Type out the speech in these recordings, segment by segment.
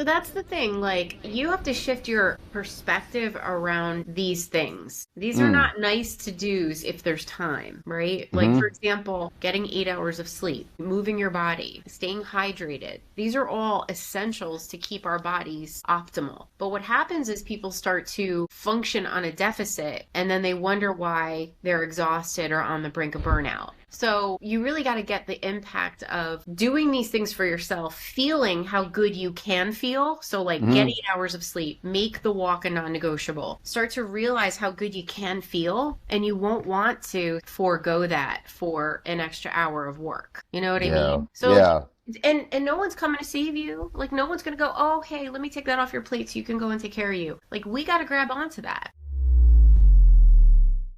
that's the thing. Like, you have to shift your perspective around these things. These are Mm. not nice to do's if there's time, right? Like, Hmm. for example, getting 8 hours of sleep, moving your body, staying hydrated. These are all essentials to keep our bodies optimal. But what happens is people start to function on a deficit and then they wonder why they're exhausted or on the brink of burnout. So you really got to get the impact of doing these things for yourself, feeling how good you can feel. So, like, get Hmm. 8 hours of sleep, make the walk a non negotiable, start to realize how good you can feel, and you won't want to forego that for an extra hour of work. You know what I Yeah. mean? So, Yeah. and no one's coming to save you. Like, no one's going to go, oh, hey, let me take that off your plate so you can go and take care of you. Like, we got to grab onto that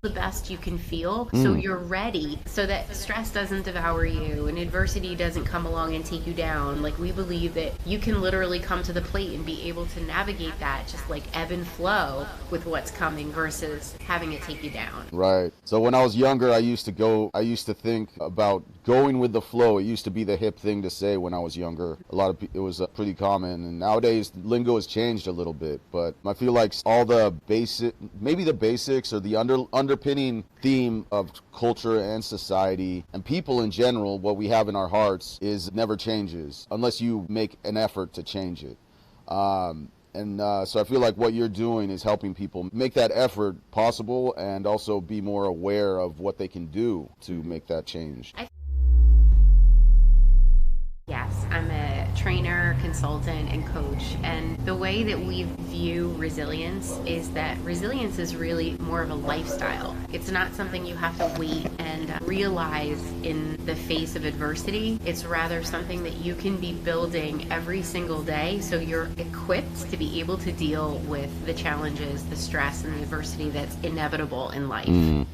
the best you can feel so Mm. you're ready, so that stress doesn't devour you and adversity doesn't come along and take you down. Like, we believe that you can literally come to the plate and be able to navigate that, just like ebb and flow with what's coming versus having it take you down. Right. So when I was younger, I used to think about going with the flow. It used to be the hip thing to say when I was younger. It was pretty common. And nowadays, lingo has changed a little bit. But I feel like all the maybe the basics or the underpinning theme of culture and society and people in general, what we have in our hearts is never changes unless you make an effort to change it. So I feel like what you're doing is helping people make that effort possible and also be more aware of what they can do to make that change. Yes, I'm a trainer, consultant, and coach. And the way that we view resilience is that resilience is really more of a lifestyle. It's not something you have to wait and realize in the face of adversity. It's rather something that you can be building every single day so you're equipped to be able to deal with the challenges, the stress, and the adversity that's inevitable in life. Mm.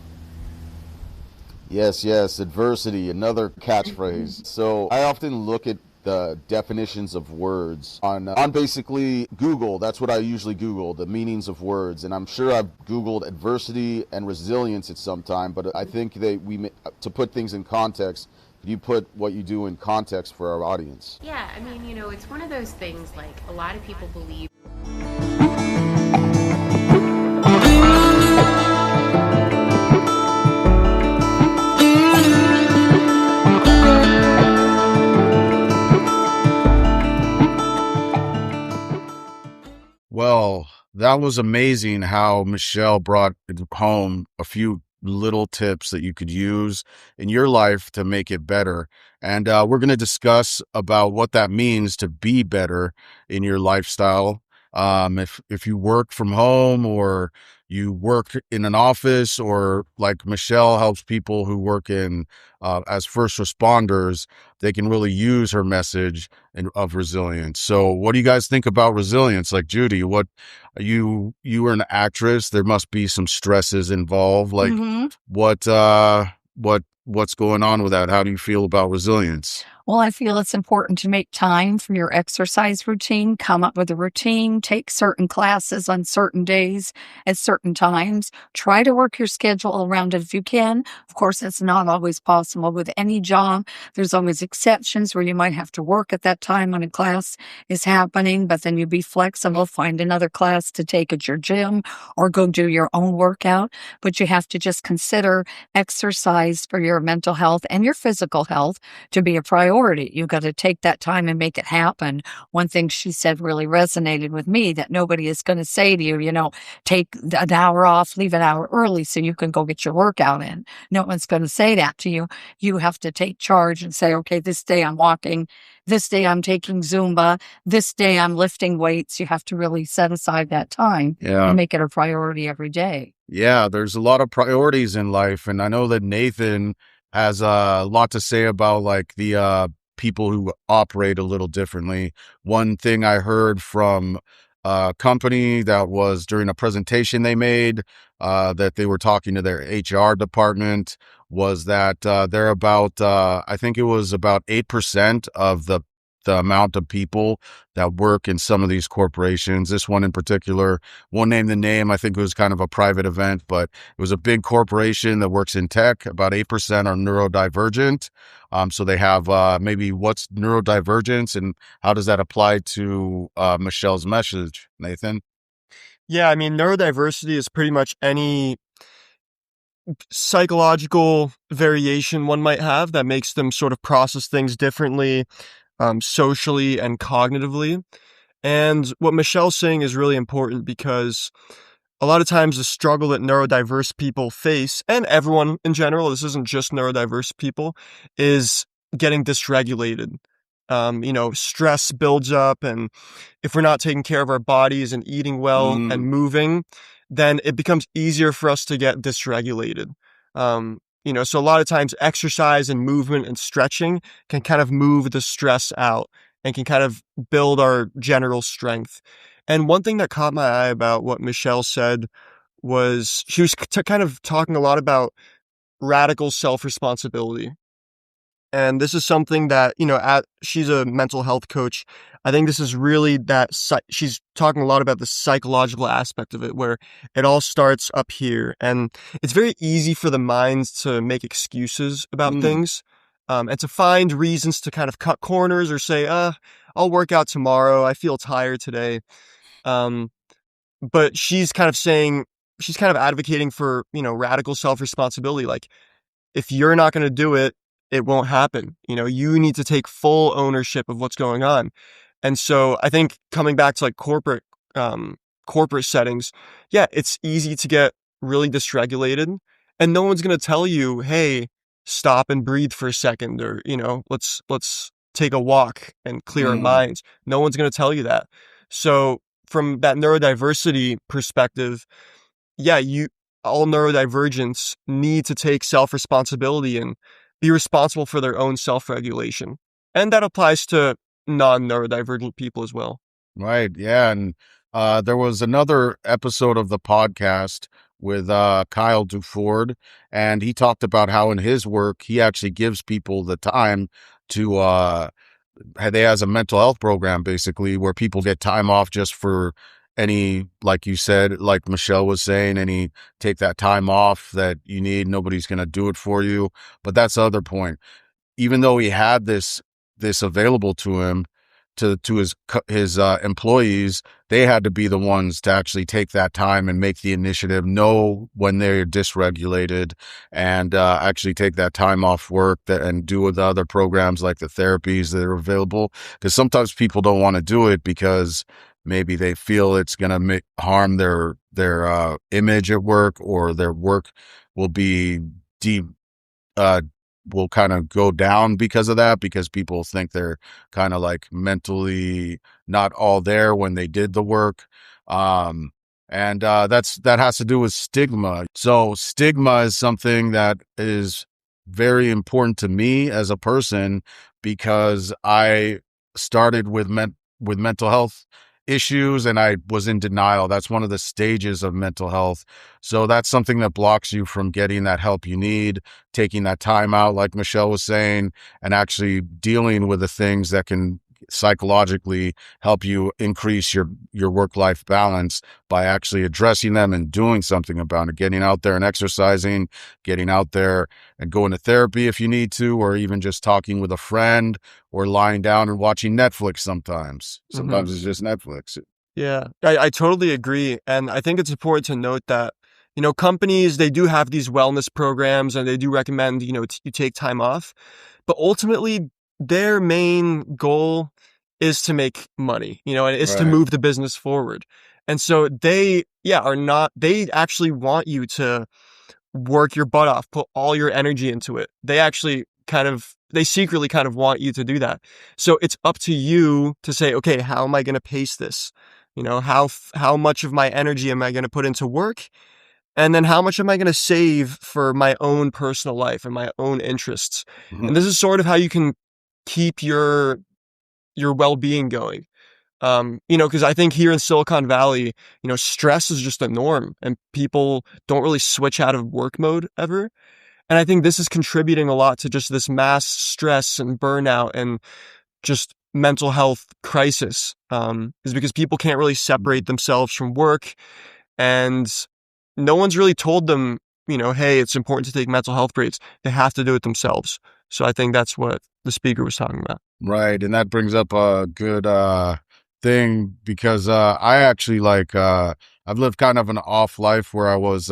Yes, yes, adversity, another catchphrase. So I often look at the definitions of words on basically Google. That's what I usually Google, the meanings of words. And I'm sure I've Googled adversity and resilience at some time, but I think to put things in context, could you put what you do in context for our audience? Yeah, I mean, it's one of those things like a lot of people believe. Well, that was amazing how Michelle brought home a few little tips that you could use in your life to make it better. And we're going to discuss about what that means to be better in your lifestyle. If you work from home or you work in an office, or like Michelle helps people who work in as first responders, they can really use her message of resilience. So what do you guys think about resilience? Like, Judy, you were an actress. There must be some stresses involved. Like, hmm what uh what's going on with that? How do you feel about resilience? Well, I feel it's important to make time for your exercise routine, come up with a routine, take certain classes on certain days at certain times. Try to work your schedule around it if you can. Of course, it's not always possible with any job. There's always exceptions where you might have to work at that time when a class is happening, but then you be flexible, find another class to take at your gym or go do your own workout. But you have to just consider exercise for your mental health and your physical health to be a priority. You got to take that time and make it happen. One thing she said really resonated with me, that nobody is going to say to you, take an hour off, leave an hour early so you can go get your workout in. No one's going to say that to you. You have to take charge and say, okay, this day I'm walking, this day I'm taking Zumba, this day I'm lifting weights. You have to really set aside that time Yeah. and make it a priority every day. Yeah, there's a lot of priorities in life, and I know that Nathan has a lot to say about like the people who operate a little differently. One thing I heard from a company that was during a presentation they made, that they were talking to their HR department, was that they're about I think it was about 8% of the the amount of people that work in some of these corporations. This one in particular, won't name the name. I think it was kind of a private event, but it was a big corporation that works in tech. About 8% are neurodivergent. So they have maybe what's neurodivergence and how does that apply to Michelle's message, Nathan? Yeah, I mean, neurodiversity is pretty much any psychological variation one might have that makes them sort of process things differently, socially and cognitively. And what Michelle's saying is really important because a lot of times the struggle that neurodiverse people face, and everyone in general, this isn't just neurodiverse people, is getting dysregulated. Stress builds up, and if we're not taking care of our bodies and eating well and moving, then it becomes easier for us to get dysregulated. So a lot of times exercise and movement and stretching can kind of move the stress out and can kind of build our general strength. And one thing that caught my eye about what Michelle said was she was kind of talking a lot about radical self-responsibility. And this is something that, she's a mental health coach. I think this is really she's talking a lot about the psychological aspect of it, where it all starts up here. And it's very easy for the mind to make excuses about things, and to find reasons to kind of cut corners or say, I'll work out tomorrow. I feel tired today. But she's kind of advocating for, radical self-responsibility. Like, if you're not going to do it, it won't happen. You need to take full ownership of what's going on. And so I think coming back to like corporate settings, yeah, it's easy to get really dysregulated, and no one's going to tell you, hey, stop and breathe for a second, or, let's take a walk and clear our minds. No one's going to tell you that. So from that neurodiversity perspective, yeah, all neurodivergents need to take self-responsibility and be responsible for their own self-regulation. And that applies to non-neurodivergent people as well. Right. Yeah. And there was another episode of the podcast with Kyle Duford, and he talked about how in his work, he actually gives people the time to, they has a mental health program basically where people get time off just for any, like you said, like Michelle was saying, any take that time off that you need. Nobody's going to do it for you. But that's the other point. Even though he had this available to him, to his employees, they had to be the ones to actually take that time and make the initiative, know when they're dysregulated, and actually take that time off work and do with the other programs like the therapies that are available. Because sometimes people don't want to do it because maybe they feel it's going to harm their image at work, or their work will be will kind of go down because of that, because people think they're kind of like mentally not all there when they did the work. And that has to do with stigma. So stigma is something that is very important to me as a person, because I started with mental health issues and I was in denial. That's one of the stages of mental health. So that's something that blocks you from getting that help you need, taking that time out, like Michelle was saying, and actually dealing with the things that can psychologically help you increase your work-life balance by actually addressing them and doing something about it, getting out there and exercising, getting out there and going to therapy if you need to, or even just talking with a friend, or lying down and watching Netflix sometimes. Sometimes it's just Netflix. Yeah, I totally agree. And I think it's important to note that, companies, they do have these wellness programs and they do recommend, you take time off. But ultimately, their main goal is to make money, and it's to move the business forward. And so they actually want you to work your butt off, put all your energy into it. They secretly kind of want you to do that. So it's up to you to say, okay, how am I going to pace this? How much of my energy am I going to put into work? And then how much am I going to save for my own personal life and my own interests? And this is sort of how you can keep your well-being going. Because I think here in Silicon Valley, stress is just a norm and people don't really switch out of work mode ever. And I think this is contributing a lot to just this mass stress and burnout and just mental health crisis, is because people can't really separate themselves from work, and no one's really told them, hey, it's important to take mental health breaks. They have to do it themselves. So I think that's what the speaker was talking about. Right. And that brings up a good thing because I actually I've lived kind of an off life where I was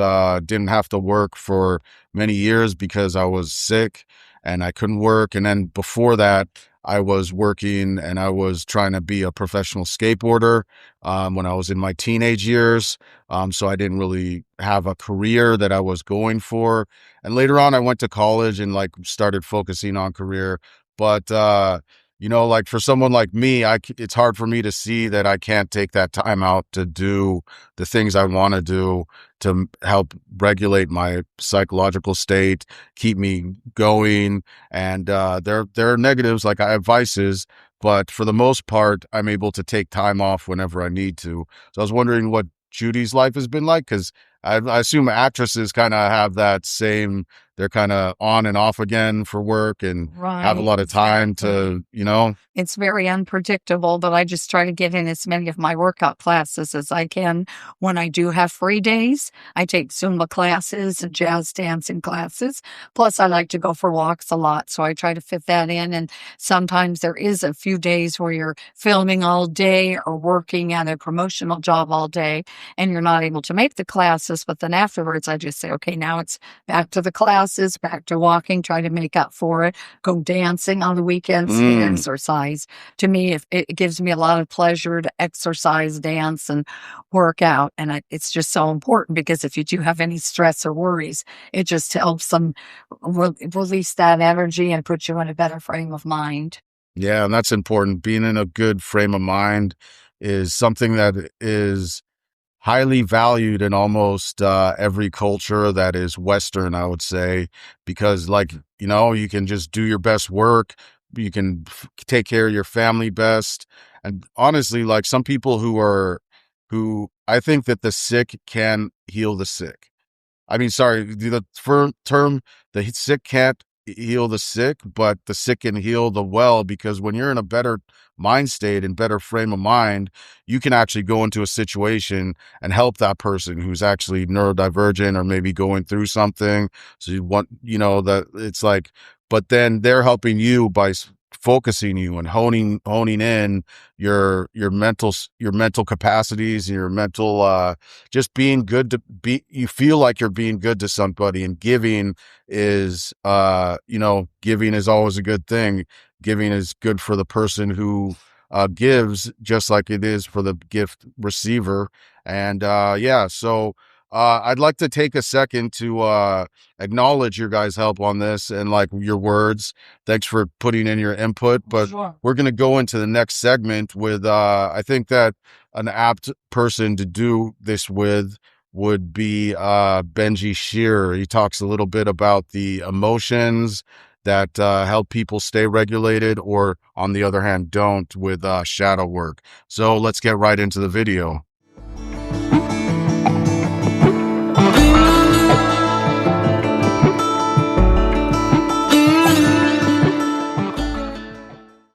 didn't have to work for many years because I was sick and I couldn't work. And then before that, I was working and I was trying to be a professional skateboarder when I was in my teenage years. So I didn't really have a career that I was going for. And later on, I went to college and started focusing on career. But like for someone like me, it's hard for me to see that I can't take that time out to do the things I want to do to help regulate my psychological state, keep me going. And there are negatives, like I have vices, but for the most part, I'm able to take time off whenever I need to. So I was wondering what Judy's life has been like, because I assume actresses kind of have that same, they're kind of on and off again for work and have a Right. lot of time to, It's very unpredictable, but I just try to get in as many of my workout classes as I can. When I do have free days, I take Zumba classes and jazz dancing classes. Plus, I like to go for walks a lot, so I try to fit that in. And sometimes there is a few days where you're filming all day or working at a promotional job all day, and you're not able to make the classes. But then afterwards, I just say, okay, now it's back to the classes, back to walking, try to make up for it, go dancing on the weekends and exercise. To me, it gives me a lot of pleasure to exercise, dance, and work out. And it's just so important because if you do have any stress or worries, it just helps them release that energy and put you in a better frame of mind. Yeah, and that's important. Being in a good frame of mind is something that is highly valued in almost every culture that is Western, I would say, because you can just do your best work. You can take care of your family best. And honestly, like some people who I think that the sick can heal the sick. I mean, sorry, the term, the sick can't heal the sick, but the sick can heal the well, because when you're in a better mind state and better frame of mind, you can actually go into a situation and help that person who's actually neurodivergent or maybe going through something. So you want, that it's like, but then they're helping you by focusing you and honing in your mental capacities, your mental just being good to be. You feel like you're being good to somebody, and giving is giving is always a good thing. Giving is good for the person who gives, just like it is for the gift receiver. And so I'd like to take a second to acknowledge your guys' help on this and your words. Thanks for putting in your input. But Sure. we're going to go into the next segment with I think that an apt person to do this with would be Benji Shearer. He talks a little bit about the emotions that help people stay regulated, or on the other hand, don't, with shadow work. So let's get right into the video.